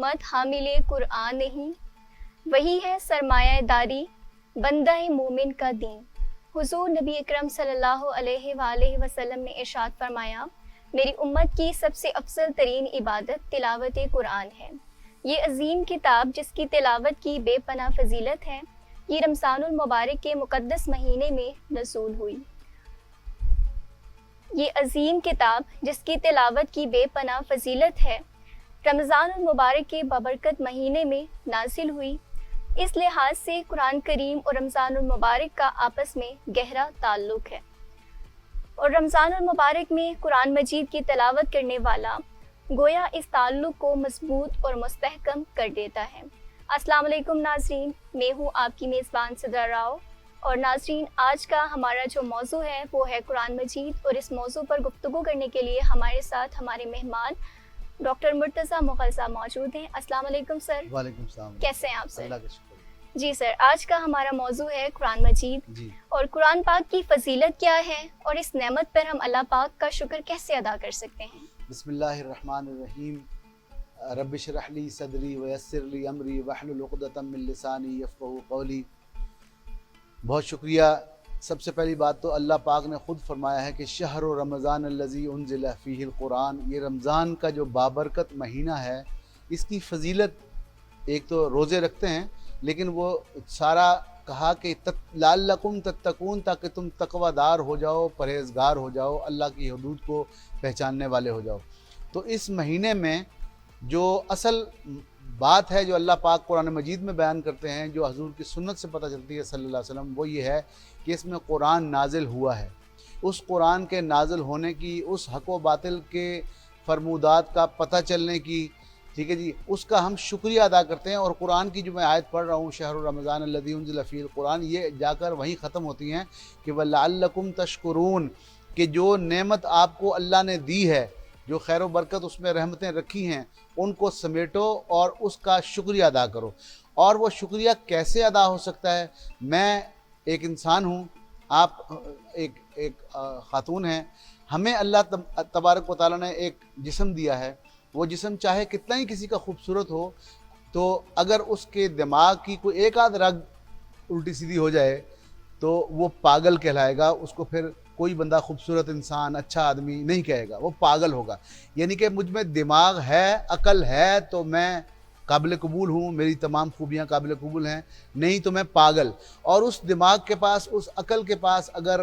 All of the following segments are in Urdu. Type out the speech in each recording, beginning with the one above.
امت حامل قرآن نہیں، وہی ہے سرمایہ داری بندہ مومن کا دین۔ حضور نبی اکرم صلی اللہ علیہ وآلہ وسلم نے ارشاد فرمایا، میری امت کی سب سے افضل ترین عبادت تلاوت قرآن ہے۔ یہ عظیم کتاب جس کی تلاوت کی بے پناہ فضیلت ہے، یہ رمضان المبارک کے مقدس مہینے میں نزول ہوئی۔ یہ عظیم کتاب جس کی تلاوت کی بے پناہ فضیلت ہے، رمضان المبارک کے بابرکت مہینے میں نازل ہوئی۔ اس لحاظ سے قرآن کریم اور رمضان المبارک کا آپس میں گہرا تعلق ہے، اور رمضان المبارک میں قرآن مجید کی تلاوت کرنے والا گویا اس تعلق کو مضبوط اور مستحکم کر دیتا ہے۔ السلام علیکم ناظرین، میں ہوں آپ کی میزبان صدرا راؤ، اور ناظرین آج کا ہمارا جو موضوع ہے وہ ہے قرآن مجید، اور اس موضوع پر گفتگو کرنے کے لیے ہمارے ساتھ ہمارے مہمان ڈاکٹر مرتضیٰ مغل صاحب موجود ہیں۔ السلام علیکم سر۔ وعلیکم السلام۔ کیسے ہیں آپ سر؟ اللہ کا شکر۔ جی سر، آج کا ہمارا موضوع ہے قرآن مجید جی، اور قرآن پاک کی فضیلت کیا ہے، اور اس نعمت پر ہم اللہ پاک کا شکر کیسے ادا کر سکتے ہیں۔ بسم اللہ الرحمن الرحیم۔ رب اشرح لی صدری ویسر لی امری واحلل عقدۃ من لسانی یفقہوا قولی۔ بہت شکریہ۔ سب سے پہلی بات تو اللہ پاک نے خود فرمایا ہے کہ شہر رمضان الذی انزل فیہ القرآن، یہ رمضان کا جو بابرکت مہینہ ہے، اس کی فضیلت ایک تو روزے رکھتے ہیں، لیکن وہ سارا کہا کہ لعلکم تتقون، تاکہ تم تقوی دار ہو جاؤ، پرہیزگار ہو جاؤ، اللہ کی حدود کو پہچاننے والے ہو جاؤ۔ تو اس مہینے میں جو اصل بات ہے جو اللہ پاک قرآن مجید میں بیان کرتے ہیں، جو حضور کی سنت سے پتہ چلتی ہے صلی اللہ علیہ وسلم، وہ یہ ہے کہ اس میں قرآن نازل ہوا ہے۔ اس قرآن کے نازل ہونے کی، اس حق و باطل کے فرمودات کا پتہ چلنے کی، ٹھیک ہے جی، اس کا ہم شکریہ ادا کرتے ہیں۔ اور قرآن کی جو میں آیت پڑھ رہا ہوں، شہر رمضان الذی انزل فیہ القرآن، یہ جا کر وہیں ختم ہوتی ہیں کہ وَلَعَلَّكُمْ تَشْكُرُونَ، کہ جو نعمت آپ کو اللہ نے دی ہے، جو خیر و برکت اس میں رحمتیں رکھی ہیں، ان کو سمیٹو اور اس کا شکریہ ادا کرو۔ اور وہ شکریہ کیسے ادا ہو سکتا ہے؟ میں ایک انسان ہوں، آپ ایک خاتون ہیں، ہمیں اللہ تبارک و تعالیٰ نے ایک جسم دیا ہے۔ وہ جسم چاہے کتنا ہی کسی کا خوبصورت ہو، تو اگر اس کے دماغ کی کوئی ایک آدھ رگ الٹی سیدھی ہو جائے تو وہ پاگل کہلائے گا، اس کو پھر کوئی بندہ خوبصورت انسان، اچھا آدمی نہیں کہے گا، وہ پاگل ہوگا۔ یعنی کہ مجھ میں دماغ ہے، عقل ہے، تو میں قابل قبول ہوں، میری تمام خوبیاں قابل قبول ہیں، نہیں تو میں پاگل۔ اور اس دماغ کے پاس، اس عقل کے پاس اگر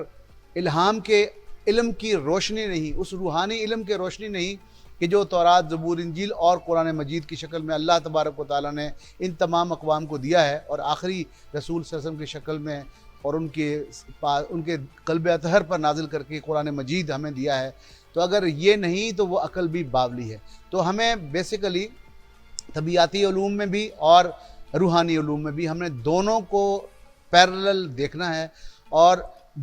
الہام کے علم کی روشنی نہیں، اس روحانی علم کی روشنی نہیں کہ جو تورات، زبور، انجیل اور قرآن مجید کی شکل میں اللہ تبارک و تعالیٰ نے ان تمام اقوام کو دیا ہے، اور آخری رسول صلی اللہ علیہ وسلم کی شکل میں اور ان کے قلب اطہر پر نازل کر کے قرآن مجید ہمیں دیا ہے، تو اگر یہ نہیں تو وہ عقل بھی باولی ہے۔ تو ہمیں بیسیکلی طبیعیاتی علوم میں بھی اور روحانی علوم میں بھی ہم نے دونوں کو پیرلل دیکھنا ہے، اور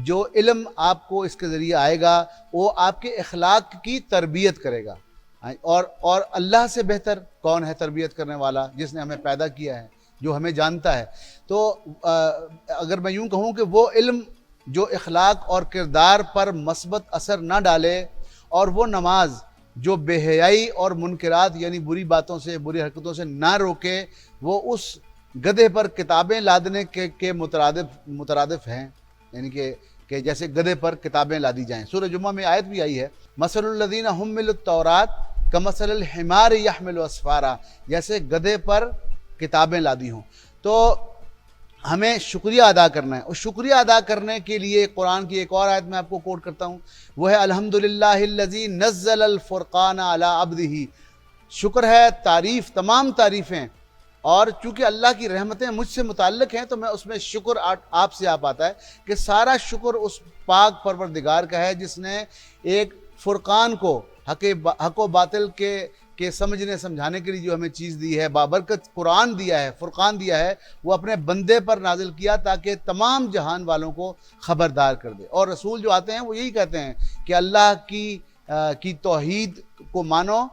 جو علم آپ کو اس کے ذریعے آئے گا وہ آپ کے اخلاق کی تربیت کرے گا۔ اور اللہ سے بہتر کون ہے تربیت کرنے والا، جس نے ہمیں پیدا کیا ہے، جو ہمیں جانتا ہے۔ تو اگر میں یوں کہوں کہ وہ علم جو اخلاق اور کردار پر مثبت اثر نہ ڈالے، اور وہ نماز جو بے حیائی اور منکرات یعنی بری باتوں سے، بری حرکتوں سے نہ روکے، وہ اس گدھے پر کتابیں لادنے کے مترادف ہیں، یعنی کہ جیسے گدھے پر کتابیں لادی جائیں۔ سورہ جمعہ میں آیت بھی آئی ہے، مثل الذین حملوا التوراۃ کمثل الحمار یحمل اسفارا، جیسے گدھے پر کتابیں لادی ہوں۔ تو ہمیں شکریہ ادا کرنا ہے، اور شکریہ ادا کرنے کے لیے قرآن کی ایک اور آیت میں آپ کو کوٹ کرتا ہوں، وہ ہے الحمدللہ الذی نزل الفرقان علی عبدہ۔ شکر ہے، تعریف، تمام تعریفیں، اور چونکہ اللہ کی رحمتیں مجھ سے متعلق ہیں تو میں اس میں شکر آپ سے آپ آتا ہے کہ سارا شکر اس پاک پروردگار کا ہے جس نے ایک فرقان کو، حق و باطل کے سمجھنے سمجھانے کے لیے جو ہمیں چیز دی ہے، بابرکت قرآن دیا ہے، فرقان دیا ہے، وہ اپنے بندے پر نازل کیا تاکہ تمام جہان والوں کو خبردار کر دے۔ اور رسول جو آتے ہیں وہ یہی کہتے ہیں کہ اللہ کی توحید کو مانو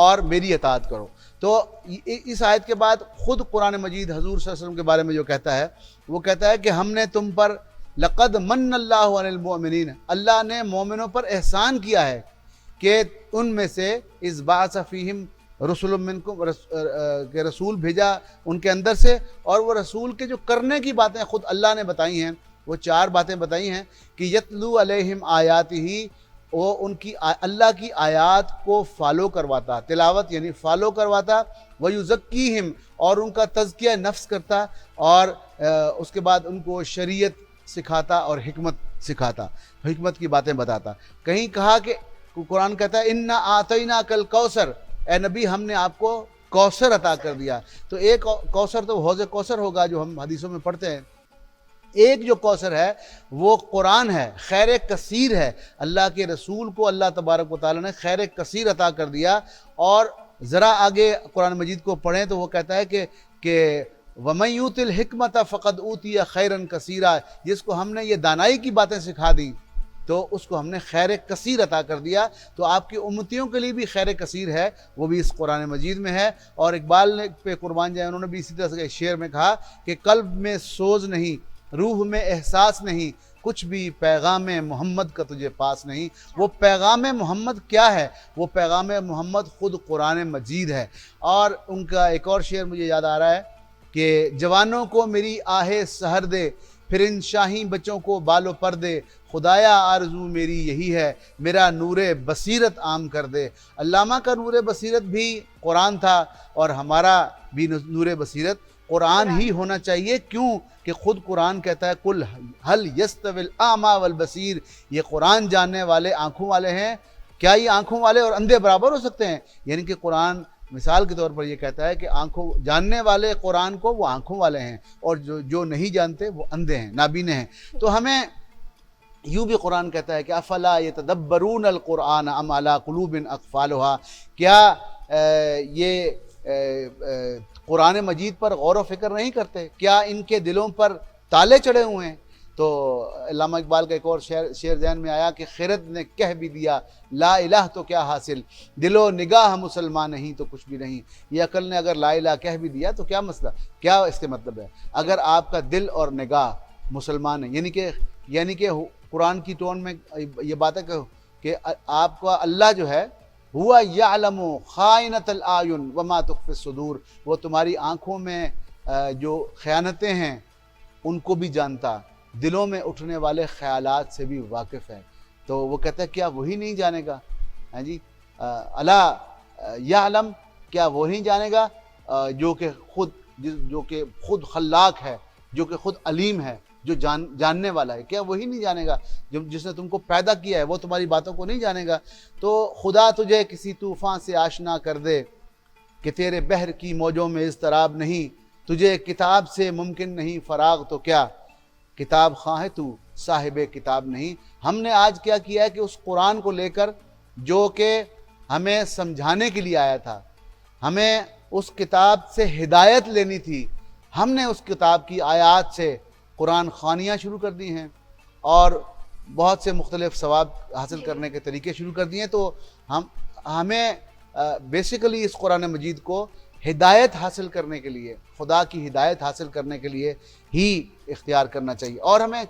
اور میری اطاعت کرو۔ تو اس آیت کے بعد خود قرآن مجید حضور صلی اللہ علیہ وسلم کے بارے میں جو کہتا ہے، وہ کہتا ہے کہ ہم نے تم پر لقد من اللہ علی المؤمنین، اللہ نے مومنوں پر احسان کیا ہے کہ ان میں سے اذ بعث فیہم رسول منکم کہ رسول بھیجا ان کے اندر سے، اور وہ رسول کے جو کرنے کی باتیں خود اللہ نے بتائی ہیں، وہ 4 باتیں بتائی ہیں کہ یتلو علیہم آیاتہ، وہ ان کی اللہ کی آیات کو فالو کرواتا، تلاوت یعنی فالو کرواتا، ویزکیہم، اور ان کا تزکیہ نفس کرتا، اور اس کے بعد ان کو شریعت سکھاتا اور حکمت سکھاتا، حکمت کی باتیں بتاتا۔ کہیں کہا کہ قرآن کہتا ہے انا اعطیناک الکوثر، اے نبی ہم نے آپ کو کوثر عطا کر دیا۔ تو ایک کوثر تو حوض کوثر ہوگا جو ہم حدیثوں میں پڑھتے ہیں، ایک جو کوثر ہے وہ قرآن ہے، خیر کثیر ہے۔ اللہ کے رسول کو اللہ تبارک و تعالیٰ نے خیر کثیر عطا کر دیا۔ اور ذرا آگے قرآن مجید کو پڑھیں تو وہ کہتا ہے کہ وَمَن يُؤْتِ الْحِكْمَةَ فَقَدْ أُوتِيَ خَيْرًا كَثِيرًا، جس کو ہم نے یہ دانائی کی باتیں سکھا دی تو اس کو ہم نے خیر کثیر عطا کر دیا۔ تو آپ کی امتیوں کے لیے بھی خیر کثیر ہے، وہ بھی اس قرآن مجید میں ہے۔ اور اقبال نے پہ قربان جائے، انہوں نے بھی اسی طرح سے شعر میں کہا کہ قلب میں سوز نہیں، روح میں احساس نہیں، کچھ بھی پیغام محمد کا تجھے پاس نہیں۔ وہ پیغام محمد کیا ہے؟ وہ پیغام محمد خود قرآن مجید ہے۔ اور ان کا ایک اور شعر مجھے یاد آ رہا ہے کہ جوانوں کو میری آہ سحر دے، پھر ان شاہین بچوں کو بال و پر دے، خدایا آرزو میری یہی ہے، میرا نور بصیرت عام کر دے۔ علامہ کا نور بصیرت بھی قرآن تھا، اور ہمارا بھی نور بصیرت قرآن ہی ہونا چاہیے۔ کیوں کہ خود قرآن کہتا ہے قل هل يستوي الاعمى والبصیر، یہ قرآن جاننے والے آنکھوں والے ہیں، کیا یہ آنکھوں والے اور اندھے برابر ہو سکتے ہیں؟ یعنی کہ قرآن مثال کے طور پر یہ کہتا ہے کہ آنکھوں جاننے والے قرآن کو وہ آنکھوں والے ہیں، اور جو نہیں جانتے وہ اندھے ہیں، نابینے ہیں۔ تو ہمیں یوں بھی قرآن کہتا ہے کہ افلا یتدبرون القرآن ام علی قلوب اقفالها، کیا یہ قرآن مجید پر غور و فکر نہیں کرتے؟ کیا ان کے دلوں پر تالے چڑھے ہوئے ہیں؟ تو علامہ اقبال کا ایک اور شعر ذہن میں آیا کہ خرد نے کہہ بھی دیا لا الہ تو کیا حاصل، دل و نگاہ مسلمان نہیں تو کچھ بھی نہیں۔ یہ عقل نے اگر لا الہ کہہ بھی دیا تو کیا مسئلہ، کیا اس کے مطلب ہے؟ اگر آپ کا دل اور نگاہ مسلمان ہے، یعنی کہ قرآن کی ٹون میں یہ بات ہے کہ آپ کا اللہ جو ہے ہوا یعلم خائنۃ الاعین وما تخفی الصدور، وہ تمہاری آنکھوں میں جو خیانتیں ہیں ان کو بھی جانتا، دلوں میں اٹھنے والے خیالات سے بھی واقف ہے۔ تو وہ کہتا ہے کیا وہی نہیں جانے گا؟ ہاں جی، الا یعلم، کیا وہ نہیں جانے گا جو کہ خود خلاق ہے، جو کہ خود علیم ہے، جو جاننے والا ہے، کیا وہی نہیں جانے گا؟ جس نے تم کو پیدا کیا ہے وہ تمہاری باتوں کو نہیں جانے گا؟ تو خدا تجھے کسی طوفان سے آشنا کر دے کہ تیرے بحر کی موجوں میں اضطراب نہیں، تجھے کتاب سے ممکن نہیں فراغ تو کیا، کتاب خواہ ہے تو صاحب کتاب نہیں۔ ہم نے آج کیا کیا ہے کہ اس قرآن کو لے کر جو کہ ہمیں سمجھانے کے لیے آیا تھا، ہمیں اس کتاب سے ہدایت لینی تھی، ہم نے اس کتاب کی آیات سے قرآن خوانیاں شروع کر دی ہیں، اور بہت سے مختلف ثواب حاصل کرنے کے طریقے شروع کر دیے۔ تو ہمیں بیسیکلی اس قرآن مجید کو ہدایت حاصل کرنے کے لیے، خدا کی ہدایت حاصل کرنے کے لیے ہی اختیار کرنا چاہیے۔ اور ہمیں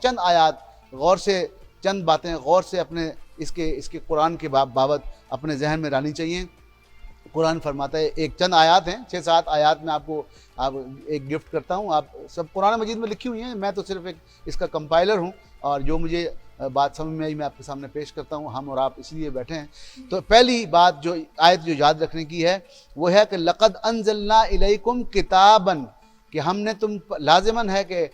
چند باتیں غور سے اپنے اس کے قرآن کے بابت اپنے ذہن میں لانی چاہیے۔ قرآن فرماتا ہے، ایک چند آیات ہیں، 6-7 آیات میں آپ کو ایک گفٹ کرتا ہوں، آپ سب قرآن مجید میں لکھی ہوئی ہیں، میں تو صرف اس کا کمپائلر ہوں، اور جو مجھے بات سمجھ میں آئی میں آپ کے سامنے پیش کرتا ہوں، ہم اور آپ اس لیے بیٹھے ہیں۔ تو پہلی بات جو آیت جو یاد رکھنے کی ہے وہ ہے کہ لقد انزلنا الیکم کتابا، کہ ہم نے لازماً ہے کہ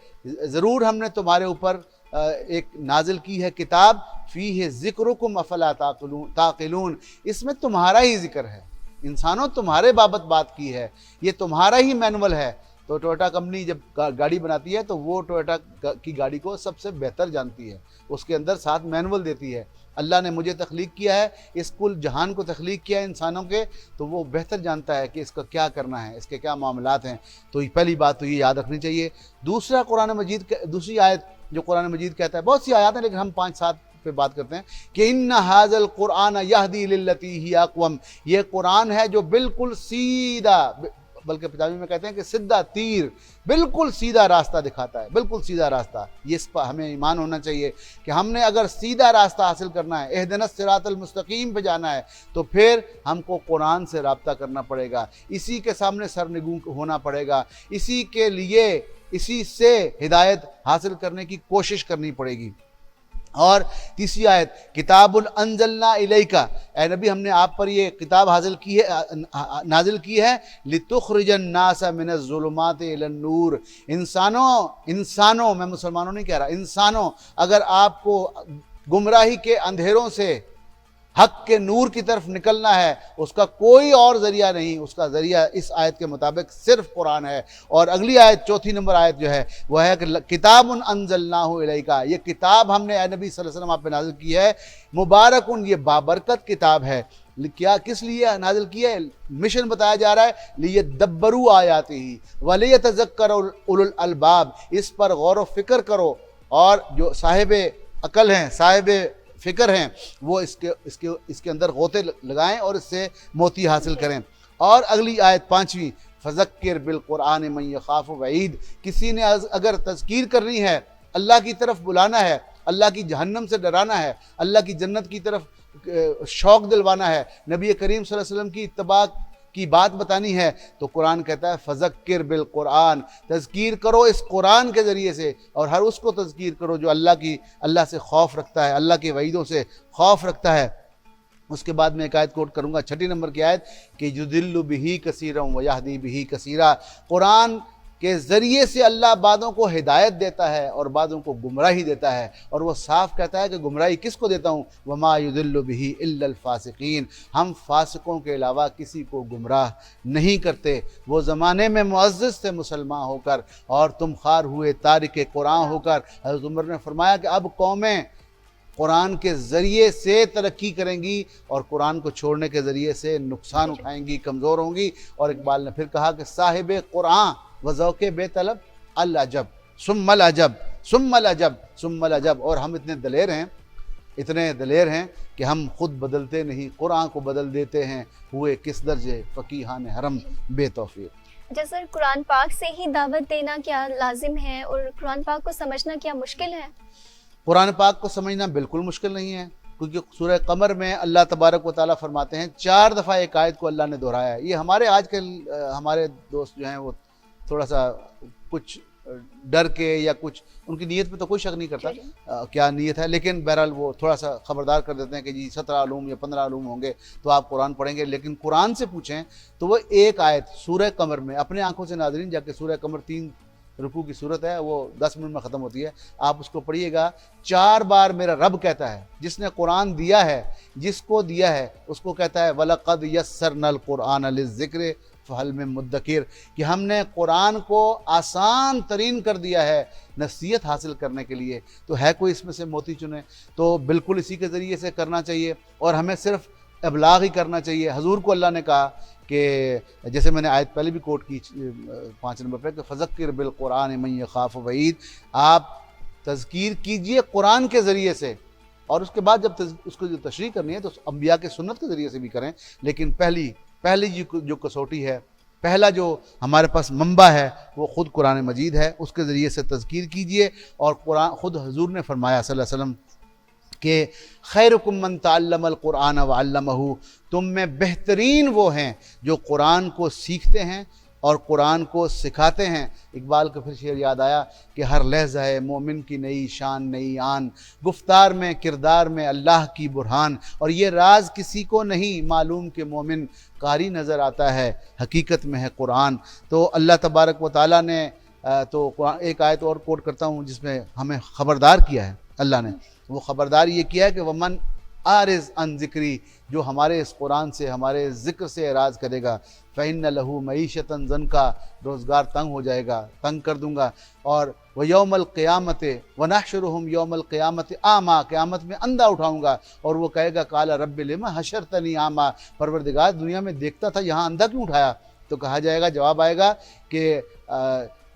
ضرور ہم نے تمہارے اوپر ایک نازل کی ہے کتاب، فیہ ذکرکم افلا تعقلون، اس میں تمہارا ہی ذکر ہے، انسانوں تمہارے بابت بات کی ہے، یہ تمہارا ہی مینول ہے۔ تو ٹویوٹا کمپنی جب گاڑی بناتی ہے تو وہ ٹویوٹا کی گاڑی کو سب سے بہتر جانتی ہے، اس کے اندر ساتھ مینول دیتی ہے۔ اللہ نے مجھے تخلیق کیا ہے، اس کل جہان کو تخلیق کیا ہے انسانوں کے، تو وہ بہتر جانتا ہے کہ اس کا کیا کرنا ہے، اس کے کیا معاملات ہیں۔ تو پہلی بات تو یہ یاد رکھنی چاہیے۔ دوسرا قرآن مجید دوسری آیت جو قرآن مجید کہتا ہے، بہت سی آیات ہیں لیکن ہم 5-7 پہ بات کرتے ہیں کہ ان ھذا القرآن یہدی للتی ہی اقوم، یہ قرآن ہے جو بالکل سیدھا بلکہ پنجابی میں کہتے ہیں کہ سیدھا تیر، بالکل سیدھا راستہ دکھاتا ہے، بالکل سیدھا راستہ. یہ اس پر ہمیں ایمان ہونا چاہیے کہ ہم نے اگر سیدھا راستہ حاصل کرنا ہے، اہدنا الصراط المستقیم پہ جانا ہے، تو پھر ہم کو قرآن سے رابطہ کرنا پڑے گا، اسی کے سامنے سرنگوں ہونا پڑے گا، اسی کے لیے اسی سے ہدایت حاصل کرنے کی کوشش کرنی پڑے گی. اور تیسری آیت، کتاب انزلنا الیک، اے نبی ہم نے آپ پر یہ کتاب نازل کی ہے لتخرج الناس من الظلمات الی النور. انسانوں میں مسلمانوں نہیں کہہ رہا، انسانوں، اگر آپ کو گمراہی کے اندھیروں سے حق کے نور کی طرف نکلنا ہے، اس کا کوئی اور ذریعہ نہیں، اس کا ذریعہ اس آیت کے مطابق صرف قرآن ہے. اور اگلی آیت، چوتھی نمبر آیت جو ہے وہ ہے کہ کتاب انزلناہ الیک، یہ کتاب ہم نے اے نبی صلی اللہ علیہ وسلم آپ پہ نازل کی ہے، مبارکن، یہ بابرکت کتاب ہے. کیا کس لیے نازل کی ہے؟ مشن بتایا جا رہا ہے، لیدبروا آیاتہ ولیتذکر اولو الالباب، اس پر غور و فکر کرو، اور جو صاحب عقل ہیں، صاحب فکر ہیں، وہ اس کے اندر غوطے لگائیں اور اس سے موتی حاصل کریں. اور اگلی آیت پانچویں، فذکر بالقرآن من یخاف وعید، کسی نے اگر تذکیر کرنی ہے، اللہ کی طرف بلانا ہے، اللہ کی جہنم سے ڈرانا ہے، اللہ کی جنت کی طرف شوق دلوانا ہے، نبی کریم صلی اللہ علیہ وسلم کی اتباع کی بات بتانی ہے، تو قرآن کہتا ہے فذکر بالقرآن، تذکیر کرو اس قرآن کے ذریعے سے، اور ہر اس کو تذکیر کرو جو اللہ سے خوف رکھتا ہے، اللہ کے وعیدوں سے خوف رکھتا ہے. اس کے بعد میں ایک آیت کوٹ کروں گا، 6 نمبر کی آیت، کہ یضل بہ کثیرا ویہدی بہ کثیرا، قرآن کے ذریعے سے اللہ بعضوں کو ہدایت دیتا ہے اور بعضوں کو گمراہی دیتا ہے، اور وہ صاف کہتا ہے کہ گمراہی کس کو دیتا ہوں، وما یضل بہ الا الفاسقین، ہم فاسقوں کے علاوہ کسی کو گمراہ نہیں کرتے. وہ زمانے میں معزز تھے مسلمان ہو کر، اور تم خوار ہوئے تارک قرآن ہو کر. حضرت عمر نے فرمایا کہ اب قومیں قرآن کے ذریعے سے ترقی کریں گی اور قرآن کو چھوڑنے کے ذریعے سے نقصان اٹھائیں گی، کمزور ہوں گی. اور اقبال نے پھر کہا کہ صاحب قرآن و ذوق بے طلب العجب ثم العجب ثم العجب ثم العجب. اور ہم اتنے دلیر ہیں کہ ہم خود بدلتے نہیں، قرآن کو بدل دیتے ہیں، ہوئے کس درجے فقیہان حرم بے توفیق. جیسے قرآن پاک سے ہی دعوت دینا کیا لازم ہے، اور قرآن پاک کو سمجھنا کیا مشکل ہے؟ قرآن پاک کو سمجھنا بالکل مشکل نہیں ہے، کیونکہ سورہ قمر میں اللہ تبارک و تعالیٰ فرماتے ہیں، 4 دفعہ ایک آیت کو اللہ نے دہرایا ہے. یہ ہمارے آج کل ہمارے دوست جو ہیں وہ تھوڑا سا کچھ ڈر کے یا کچھ ان کی نیت پہ تو کوئی شک نہیں کرتا کیا نیت ہے، لیکن بہرحال وہ تھوڑا سا خبردار کر دیتے ہیں کہ جی 17 علوم یا 15 علوم ہوں گے تو آپ قرآن پڑھیں گے. لیکن قرآن سے پوچھیں تو وہ ایک آیت سورہ قمر میں، اپنے آنکھوں سے ناظرین جا کے سورہ قمر 3 رکوع کی صورت ہے، وہ 10 منٹ میں ختم ہوتی ہے، آپ اس کو پڑھیے گا. 4 بار میرا رب کہتا ہے، جس نے قرآن دیا ہے، جس کو دیا ہے اس کو کہتا ہے وَلَقَدْ يَسَّرْنَا الْقُرْآنَ لِلذِّكْرِ فَهَلْ مِن مُدَّكِرٍ، کہ ہم نے قرآن کو آسان ترین کر دیا ہے نصیحت حاصل کرنے کے لیے، تو ہے کوئی اس میں سے موتی چنے؟ تو بالکل اسی کے ذریعے سے کرنا چاہیے، اور ہمیں صرف ابلاغ ہی کرنا چاہیے. حضور کو اللہ نے کہا کہ جیسے میں نے آیت پہلے بھی کوٹ کی 5 نمبر پہ کہ فذکر بالقرآن من یخاف وعید، آپ تذکیر کیجئے قرآن کے ذریعے سے، اور اس کے بعد جب اس کو جو تشریح کرنی ہے تو انبیاء کے سنت کے ذریعے سے بھی کریں. لیکن پہلی جو کسوٹی ہے، پہلا جو ہمارے پاس منبع ہے وہ خود قرآن مجید ہے، اس کے ذریعے سے تذکیر کیجئے. اور قرآن خود حضور نے فرمایا صلی اللہ علیہ وسلم کہ خیرکم من تعلم القرآن وعلمہ، تم میں بہترین وہ ہیں جو قرآن کو سیکھتے ہیں اور قرآن کو سکھاتے ہیں. اقبال کا پھر شعر یاد آیا کہ ہر لحظہ ہے مومن کی نئی شان نئی آن، گفتار میں کردار میں اللہ کی برہان، اور یہ راز کسی کو نہیں معلوم کہ مومن قاری نظر آتا ہے حقیقت میں ہے قرآن. تو اللہ تبارک و تعالیٰ نے تو قرآن ایک آیت اور کوٹ کرتا ہوں جس میں ہمیں خبردار کیا ہے اللہ نے، وہ خبردار یہ کیا ہے کہ ومن عارض عن ذکری، جو ہمارے اس قرآن سے ہمارے ذکر سے اعراض کرے گا فإن لہ معیشۃ ضنکا، روزگار تنگ ہو جائے گا، تنگ کر دوں گا. اور ویوم القیامت ونحشرہم یوم القیامت اعمیٰ، قیامت میں اندھا اٹھاؤں گا، اور وہ کہے گا قال رب لم حشرتنی اعمیٰ، پروردگار دنیا میں دیکھتا تھا یہاں اندھا کیوں اٹھایا؟ تو کہا جائے گا، جواب آئے گا کہ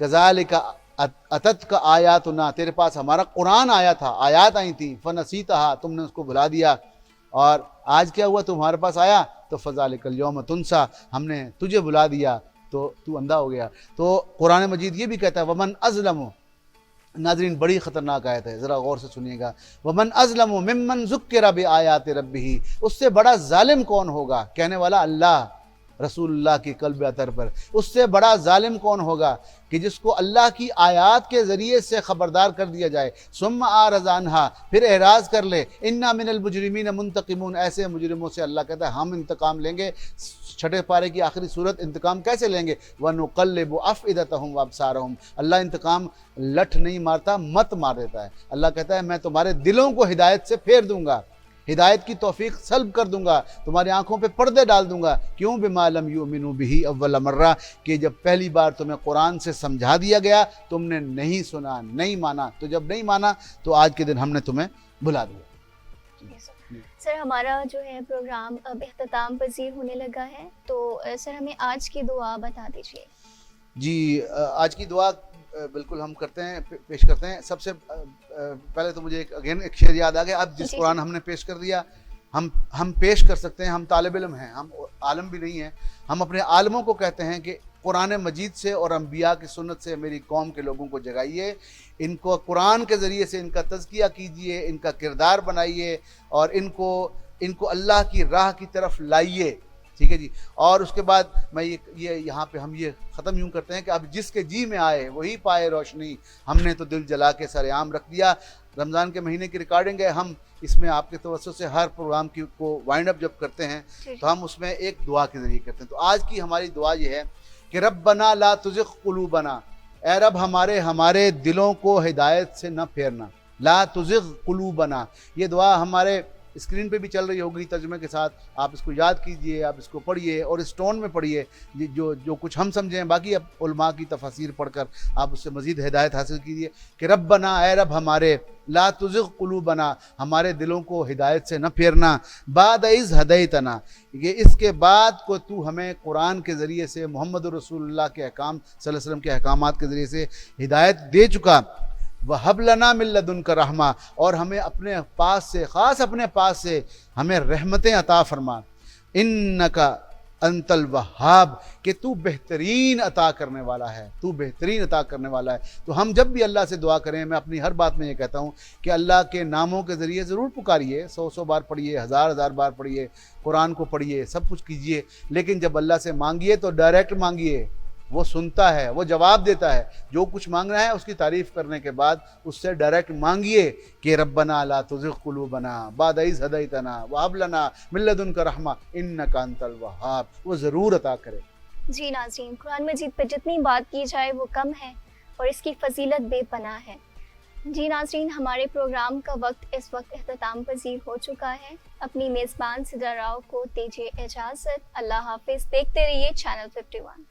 کذالک اتتک آیاتنا، تیرے پاس ہمارا قرآن آیا تھا، آیات آئی تھیں، فنسیتہا، تم نے اس کو بھلا دیا، اور آج کیا ہوا؟ تمہارے پاس آیا تو فذالک الیوم تنسیٰ، ہم نے تجھے بھلا دیا. تو تو اندھا ہو گیا. تو قرآن مجید یہ بھی کہتا ہے ومن ازلم. ناظرین بڑی خطرناک آیت ہے, ذرا غور سے سنیے گا. ومن ازلم ممن ذکر بآیات ربہ, اس سے بڑا ظالم کون ہوگا, کہنے والا اللہ رسول اللہ کی قلب اطہر پر, اس سے بڑا ظالم کون ہوگا کہ جس کو اللہ کی آیات کے ذریعے سے خبردار کر دیا جائے, ثم اعرض عنہا, پھر اعراض کر لے, انا من المجرمین منتقمون, ایسے مجرموں سے اللہ کہتا ہے ہم انتقام لیں گے. چھٹے پارے کی آخری صورت انتقام کیسے لیں گے, وَنُقَلِّبُ أَفْئِدَتَهُمْ وَأَبْصَارَهُمْ, اللہ انتقام لٹھ نہیں مارتا, مت مار دیتا ہے. اللہ کہتا ہے میں تمہارے دلوں کو ہدایت سے پھیر دوں گا, ہدایت کی توفیق سلب کر دوں گا, تمہاری آنکھوں پہ پردے ڈال دوں گا. کیوں؟ بما لم یؤمنوا بہ اول مرہ, کہ جب پہلی بار تمہیں قرآن سے سمجھا دیا گیا تم نے نہیں سنا, نہیں مانا, تو جب نہیں مانا تو آج کے دن ہم نے تمہیں بلا دیا. سر ہمارا جو ہے پروگرام اب اختتام پذیر ہونے لگا ہے, تو سر ہمیں آج کی دعا بتا دیجیے. جی آج کی دعا بالکل ہم کرتے ہیں, پیش کرتے ہیں. سب سے پہلے تو مجھے ایک شعر یاد آ گیا. اب جس قرآن ہم نے پیش کر دیا ہم پیش کر سکتے ہیں, ہم طالب علم ہیں, ہم عالم بھی نہیں ہیں. ہم اپنے عالموں کو کہتے ہیں کہ قرآن مجید سے اور انبیاء کی سنت سے میری قوم کے لوگوں کو جگائیے, ان کو قرآن کے ذریعے سے ان کا تزکیہ کیجئے, ان کا کردار بنائیے, اور ان کو اللہ کی راہ کی طرف لائیے. ٹھیک ہے جی. اور اس کے بعد میں یہ یہاں پہ ہم یہ ختم یوں کرتے ہیں کہ اب جس کے جی میں آئے وہی پائے روشنی, ہم نے تو دل جلا کے سر عام رکھ دیا. رمضان کے مہینے کی ریکارڈنگ ہے, ہم اس میں آپ کے توسط سے ہر پروگرام کو وائنڈ اپ جب کرتے ہیں تو ہم اس میں ایک دعا کے ذریعے کرتے ہیں. تو آج کی ہماری دعا یہ ہے کہ ربنا لا تزغ قلوبنا, اے رب ہمارے دلوں کو ہدایت سے نہ پھیرنا. لا تزغ قلوبنا, یہ دعا ہمارے اسکرین پہ بھی چل رہی ہوگی ترجمے کے ساتھ, آپ اس کو یاد کیجئے, آپ اس کو پڑھیے اور اس ٹون میں پڑھیے جو کچھ ہم سمجھیں. باقی اب علماء کی تفاسیر پڑھ کر آپ اس سے مزید ہدایت حاصل کیجئے کہ ربنا, اے رب ہمارے, لا تزغ قلوبنا, ہمارے دلوں کو ہدایت سے نہ پھیرنا, بعد اذ ہدیتنا, یہ اس کے بعد کو تو ہمیں قرآن کے ذریعے سے محمد رسول اللہ کے احکام صلی اللہ علیہ وسلم کے احکامات کے ذریعے سے ہدایت دے چکا. وَهَبْ لَنَا مِن لَّدُنْكَ رَحْمَةً, اور ہمیں اپنے پاس سے, خاص اپنے پاس سے ہمیں رحمتیں عطا فرما. إِنَّكَ أَنْتَ الْوَهَّابُ, کہ تو بہترین عطا کرنے والا ہے, تو بہترین عطا کرنے والا ہے. تو ہم جب بھی اللہ سے دعا کریں, میں اپنی ہر بات میں یہ کہتا ہوں کہ اللہ کے ناموں کے ذریعے ضرور پکاریے, 100 بار پڑھیے, 1000 بار پڑھیے, قرآن کو پڑھیے, سب کچھ کیجئے, لیکن جب اللہ سے مانگیے تو ڈائریکٹ مانگیے, وہ سنتا ہے, وہ جواب دیتا ہے. جو کچھ مانگنا ہے اس کی تعریف کرنے کے بعد اس سے ڈائریکٹ مانگیے کہ ربنا لا تزغ قلوبنا بعد اذ ہدیتنا وہب لنا من لدنک رحمہ انک انت الوہاب, وہ ضرور عطا کرے. جی ناظرین, قرآن مجید پہ جتنی بات کی جائے وہ کم ہے اور اس کی فضیلت بے پناہ ہے. جی ناظرین, ہمارے پروگرام کا وقت اس وقت اختتام پذیر ہو چکا ہے. اپنی میزبان سدرا راؤ کو دیجیے اجازت. اللہ حافظ. دیکھتے رہیے چینل 51.